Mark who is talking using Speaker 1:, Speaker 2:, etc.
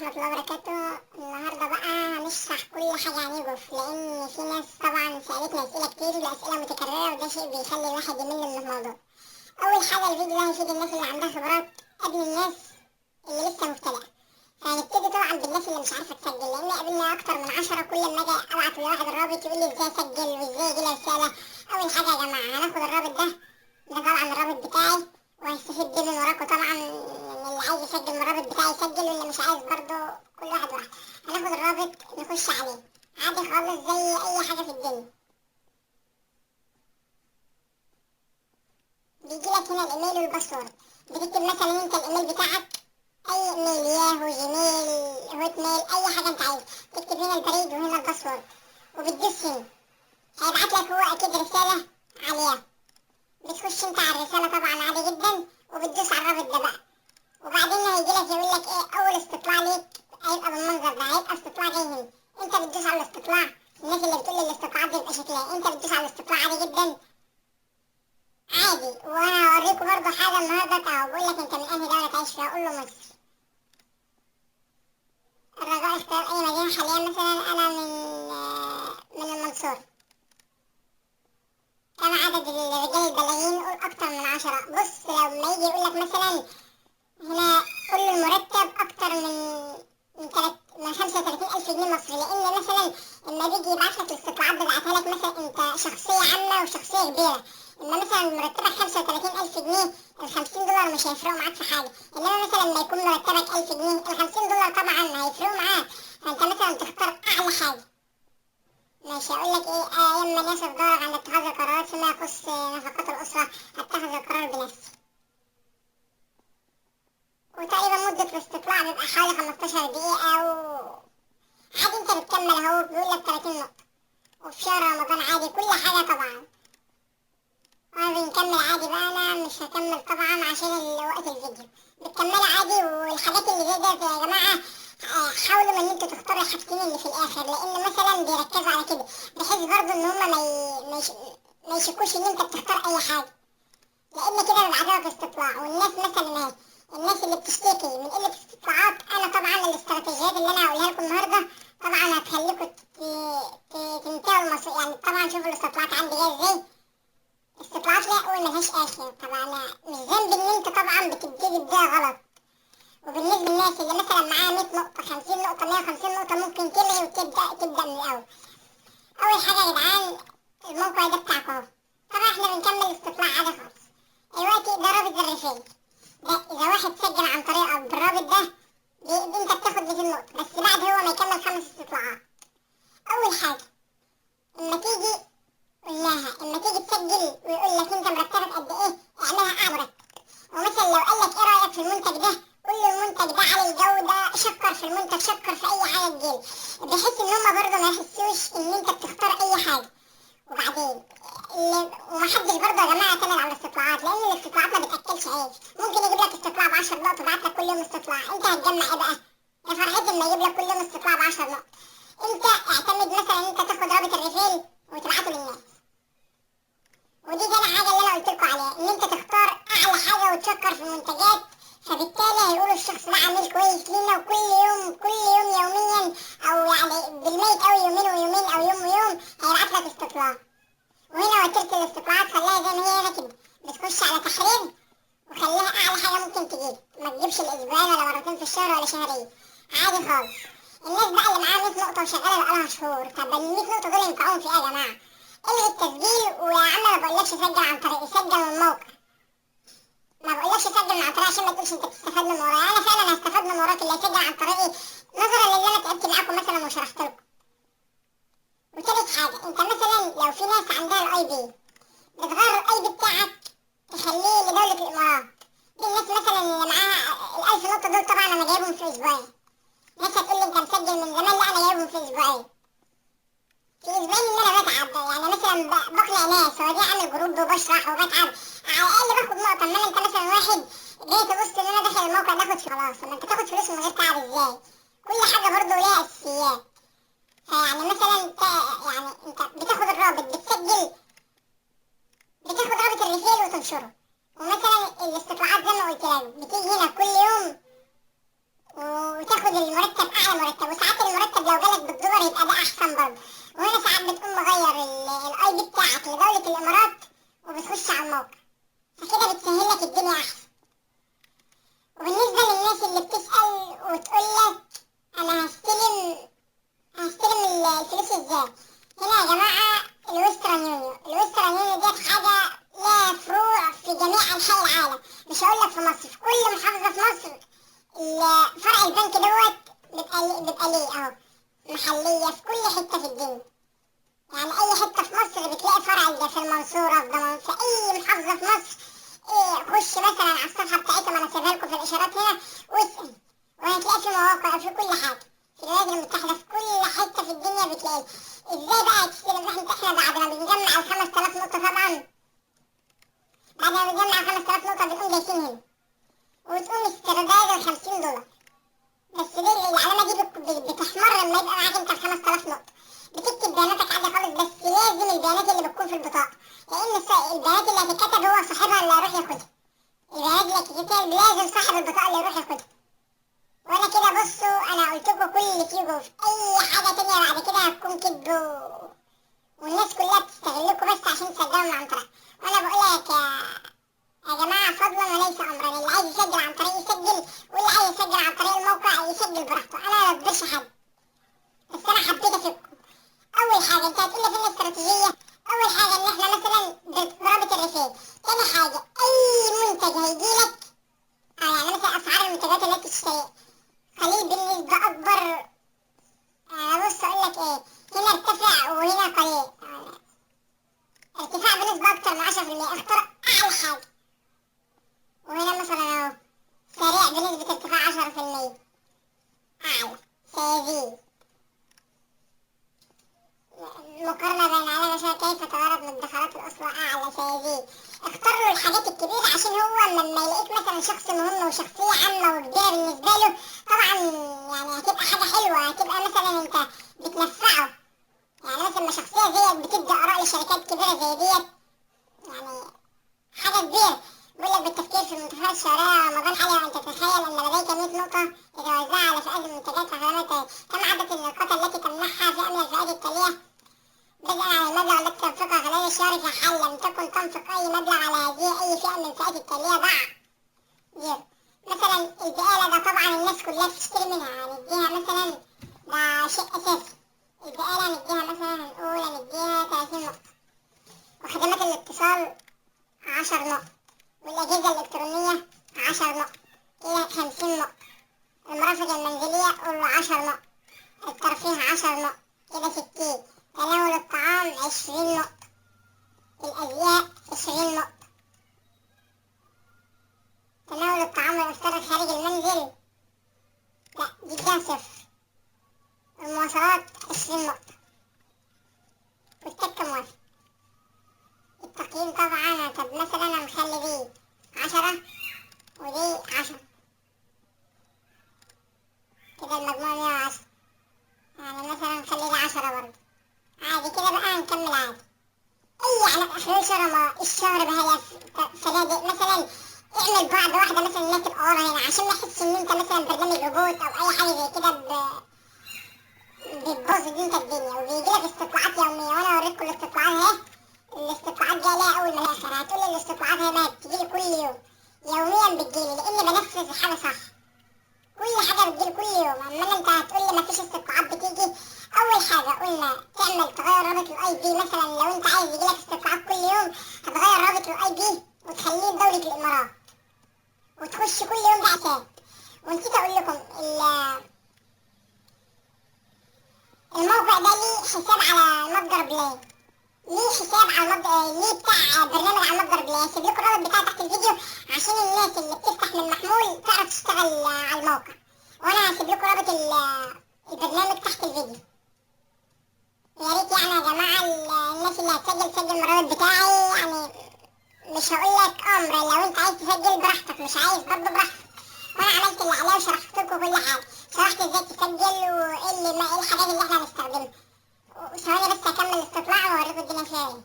Speaker 1: ورحمة الله وبركاته. النهاردة بقى هنشرح كل حاجة عن يوجوف، لأن في ناس طبعا سألتنا أسئلة كتير وأسئلة متكررة، وده شيء بيخلي الواحد يمل من الموضوع. أول حاجة الفيديو ده هيفيد الناس اللي عندها خبرات قبل الناس اللي لسه مبتدئة. فهنبتدي طبعا بالناس اللي مش عارفة تسجل، لأن قابلنا أكتر من 10 كل ما أجي أبعت لواحد الرابط يقول لي إزاي أسجل وإزاي يجيلي رسالة. أول حاجة يا جماعة هناخد الرابط ده طبعا الرابط بتاعي، وهيستفيد بيه من وراكم طبعا. اللي عايز يسجل من الرابط بتاعي يسجل، واللي مش عايز برضه كل واحد واحد. هناخد الرابط نخش عليه عادي خالص زي أي حاجة في الدنيا. بيجيلك هنا الإيميل والباسورد، بتكتب مثلا أنت الإيميل بتاعك أي إيميل، ياهو، جيميل، هوت ميل، أي حاجة أنت عايزها. تكتب هنا البريد وهنا الباسورد وبتدوس هنا، هيبعتلك هو أكيد رسالة عليها. بتخش أنت على الرسالة طبعا عادي جدا، وبتدوس على الرابط ده بقى. وبعدين هيجيلك يقولك ايه اول استطلاع ليك، هيبقى بالمنظر ده، هيبقى استطلاع جاي هنا. انت بتدوس على الاستطلاع. الناس اللي بتقول لي الاستطلاعات دي بيبقى شكلها، انت بتدوس على الاستطلاع عادي جدا عادي. وانا هوريكم برضه حاجه النهارده اهو، بقول لك انت من انهي دوله تعيش فيها، قول له مصر. الرجاء اختار اي مدينه حاليا، مثلا انا من المنصوره. كم عدد الرجال البالغين؟ قول اكتر من 10. بص لما يجي يقول لك مثلا هنا قول له المرتب أكتر من 35,000 جنيه مصري، لأن مثلا لما بيجي يبعتلك الاستطلاعات بيبعتها لك مثلا أنت شخصية عامة وشخصية كبيرة. إنما مثلا مرتبك 35,000 جنيه، ال50 دولار مش هيفرقوا معاك في حاجة. إنما مثلا لما يكون مرتبك 1000 جنيه، ال50 دولار طبعا هيفرقوا معاك. فأنت مثلا تختار أعلى حاجة. ماشي، أقول لك إيه، لما يصل دورك عند اتخاذ القرارات فيما يخص نفقات الأسرة، هتخذ القرار بنفسك. وتقريبا مدة الاستطلاع بيبقى حوالي 15 دقيقة عادي انت بتكمل اهو، بيقولك 30 نقطة. وفي شهر رمضان عادي كل حاجة طبعا. وانا بنكمل عادي بقى، انا مش هكمل طبعا عشان وقت الفيديو. بتكمل عادي، والحاجات اللي زي ده يا جماعة حاولوا ان انتوا تختاروا الحاجتين اللي في الاخر، لان مثلا بيركزوا على كده بحيث برضه ان هما ما يشكوش ان انت بتختار اي حاجة. لان كده بيبعتولك استطلاع، والناس مثلا اهي الناس اللي بتشتكي من قلة الاستطلاعات، انا طبعا الاستراتيجيات اللي انا هقولها لكم النهارده طبعا هتخليكم تنتهوا المصير. يعني طبعا شوفوا الاستطلاعات عندي جايه ازاي. استطلاعات لا اقول ملهاش اخر طبعا، مش ذنب ان انت طبعا بتبتدي بداية غلط. وبالنسبة للناس اللي مثلا معاها 100 نقطة، 50 نقطة، 150 نقطة، ممكن تلغي وتبدأ من الأول. أول حاجة يا جدعان الموقع ده بتاعكم اهو. طبعا احنا بنكمل الاستطلاع عادي خالص. دلوقتي ده رابط الرسائل ده، إذا واحد سجل عن طريقك بالرابط ده أنت بتاخد 200 نقطة بس بعد هو ما يكمل 5 استطلاعات. أول حاجة اما تيجي قلناها، اما تيجي تسجل ويقول لك انت مرتبك قد ايه، اعملها اعلى مرتب. ومثلا لو قال لك ايه رايك في المنتج ده، قول له المنتج ده عالي الجوده، شكر في المنتج، شكر في اي حاجه تجيلي، بحيث ان هما برضه ما يحسوش ان انت بتختار اي حاجه. وبعدين ومحدش برضه يا جماعه يعتمد على الاستطلاعات، لان الاستطلاعات ما بتاكلش عيش. ممكن يجيب لك استطلاع ب10 نقط ويبعت لك كل يوم استطلاع، انت هتجمع ايه بقى؟ يا فرحتي اما يجيب لك كل يوم استطلاع ب10 نقط. انت اعتمد مثلا انت تاخد رابط الرسائل وتبعته للناس. ودي تاني حاجة اللي أنا قلتلكوا عليها، إن أنت تختار أعلى حاجة وتشكر في المنتجات، فبالتالي هيقولوا الشخص ده عميل كويس لينا، وكل يوم كل يوم يوميا، أو يعني بالميت أوي يومين ويومين أو يوم ويوم هيبعتلك استطلاع. وهنا وتيرة الاستطلاعات خليها زي ما هي هنا كده، بتخش على تحرير وخليها أعلى حاجة ممكن تجيب، ما تجيبش الأسبوعين ولا مرتين في الشهر ولا شهرين، عادي خالص. الناس بقى اللي معاها 100 نقطة وشغالة بقالها شهور، طب ال 100 نقطة دول ينفعوهم في إيه يا جماعة؟ الغي التسجيل، ويا عم ما بقولكش سجل عن طريق، سجل من الموقع. ما بقولكش سجل من عن طريق عشان ما تقولش انت بتستفاد من ورايا، انا فعلا هستفاد من وراك اللي هيسجل عن طريقي نظرا للي انا تعبت معاكم مثلا وشرحت لكم. وتالت حاجة، انت مثلا لو في ناس عندها الاي بي، بتغير الاي بي بتاعك تخليه لدولة الامارات. دي الناس مثلا اللي معاها ال1000 نقطة دول، طبعا انا جايبهم في اسبوعين. ناس هتقول لي انت مسجل من زمان، لا انا جايبهم في اسبوعين. في اسبوعين ان انا بتعب، يعني مثلا بقنع ناس ودي اعمل جروب وبشرح وبتعب، على الاقل باخد نقطه. انما انت مثلا واحد جاي تبص ان انا داخل الموقع ده اخد خلاص، اما انت تاخد فلوس من غير تعب ازاي؟ كل حاجه برضه ليها اساسيات. فيعني مثلا يعني انت بتاخد الرابط، بتاخد رابط الرسائل وتنشره. ومثلا الاستطلاعات زي ما قلت لك بتيجي هنا كل يوم وتاخد المرتب مصر يبقى ده احسن برضه. وهنا ساعات بتقوم مغير الاي بي بتاعك لدولة الامارات وبتخش على الموقع، فكده بتسهل لك الدنيا احسن. وبالنسبة للناس اللي بتسأل وتقول لك انا هستلم الفلوس ازاي، هنا يا جماعة الويسترن يونيون، الويسترن يونيون ديت حاجة لها فروع في جميع أنحاء العالم، مش هقول لك في مصر، في كل محافظة في مصر فرع البنك دوت بيبقى ليه اهو محلية في كل حتة في الدنيا. يعني أي حتة في مصر بتلاقي فرع، في المنصورة، في دمنهور، في أي محافظة في مصر. خش مثلا على الصفحة بتاعتهم، أنا سايبها لكم في الإشارات هنا واسأل، وهتلاقي في مواقع في كل حاجة في الولايات المتحدة، في كل حتة في الدنيا بتلاقي. ازاي بقى تستلم؟ احنا بعد ما بنجمع ال5000 نقطة طبعا، بعد ما بنجمع ال5000 نقطة بنقوم جايين هنا وتقوم استرداد $50. بس دي العلامة دي بتحمر لما يبقى معاك انت ال5000 نقطة. بتكتب بياناتك عادي خالص، بس لازم البيانات اللي بتكون في البطاقة، لأن البيانات اللي هتتكتب هو صاحبها اللي هيروح ياخدها. البيانات اللي هتتكتب لازم صاحب البطاقة اللي يروح ياخدها. وانا كده بصوا، انا قلتلكوا كل اللي فيه جوه، اي حاجة تانية بعد كده هتكون كدب والناس كلها بتستغلكوا بس عشان تسجلوا عن طريق. وانا بقول لك يا جماعة فضلا وليس امرا، اللي عايز يسجل عن طريق يسجل، واللي عايز يسجل عن طريق الموقع يسجل براحته، انا ما بجبرش حد. بس انا حبيت افيدكم. اول حاجة انت هتقولي فين الاستراتيجية؟ اول حاجة ان احنا مثلا برابط الرسائل. تاني حاجة اي منتج هيجيلك، يعني مثلا اسعار المنتجات اللي انت تشتريها، خليه بنسبة اكبر. بص اقول لك ايه، هنا ارتفع وهنا قليل، ارتفاع بنسبة اكتر من 10%، اختار اعلى حاجة. وهنا مثلا اهو سريع بنسبة ارتفاع 10%، اعلى سيزيد. مقارنة بين علامة شوية كيف تغيرت مدخرات الأسرة، أعلى سيزيد. اختار له الحاجات الكبيرة عشان هو لما يلاقيك مثلا شخص مهم وشخصية عامة وكبيرة بالنسبة له، طبعا يعني هتبقى حاجة حلوة، هتبقى مثلا انت بتنفعه. يعني مثلا ما شخصية زيك بتدي آراء لشركات كبيرة زي ديت، يعني حاجة كبيرة. بيقول لك بالتفكير في المنتجات الشهرية رمضان حاليا، وأنت تتخيل أن لديك 100 نقطة تتوزع على فئات المنتجات وخدمات. كم عدد النقاط التي تمنحها فئة من الفئات التالية بدءا على المبلغ الذي تنفقها خلال الشهر، في حال لم تكن تنفق أي مبلغ على هذه أي فئة من الفئات التالية ضع زيرو. مثلا البقالة ده طبعا الناس كلها بتشتري منها، هنديها مثلا، ده شيء أساسي. البقالة هنديها مثلا، هنقول هنديها 30 نقطة. وخدمات الاتصال 10 نقط، والأجهزة الإلكترونية 10 نقط، كده 50 نقطة. المرافق المنزلية قول 10 نقط. الترفيه 10 نقط، كده 60. تناول الطعام 20 نقطة. الأزياء 20 نقطة. تناول الطعام والإفطار خارج المنزل لا دي كده 0. المواصلات 20 نقطة، والتكة موافق. التقييم طبعا، طب مثلا أنا مخلي دي 10 ودي 10، كده المجموع 110. يعني مثلا نخلي دي 10 برضه، عادي كده بقى هنكمل عادي. اي على اخر الشهر بهي فنادق مثلا، اعمل بعض واحدة مثلا انها تبقى ورا هنا، عشان ما يحسش ان انت مثلا برنامج روبوت او اي حاجة زي كده بتبوظ انت الدنيا. وبيجيلك استطلاعات يومية، وانا اوريكم الاستطلاعات اهي. الاستطلاعات جاية لها اول ما الاخر، هتقولي الاستطلاعات هي ما بتجيلي كل يوم، يوميا بتجيلي، لاني بنفذ الحاجة صح. كل حاجة بتجيلي كل يوم. اما انت هتقولي مفيش استطلاعات بتيجي، اول حاجة قلنا تعمل تغير رابط الاي بي. مثلا لو انت عايز يجيلك استطلاعات كل يوم، هتغير رابط الاي بي وتخليه دولة الامارات، وتخش كل يوم بعتاد. ونسيت اقول لكم الموقع ده ليه حساب على متجر بلاي، ليه حساب على ليه بتاع برنامج على متجر بلاي. هسيب لكم الرابط بتاعه تحت الفيديو عشان الناس اللي بتفتح من محمول تعرف تشتغل على الموقع، وانا هسيب لكم رابط البرنامج تحت الفيديو. يا ريت يعني يا جماعة الناس اللي هتسجل تسجل من الرابط بتاعي. يعني مش هقول لك امر، لو انت عايز تسجل براحتك، مش عايز برضه براحتك. وانا عملت اللي عليا وشرحت لكم كل حاجة، شرحت ازاي تسجل وايه ايه الحاجات اللي احنا هنستخدمها. ثواني بس هكمل الاستطلاع واوريكم الدنيا فيها ايه.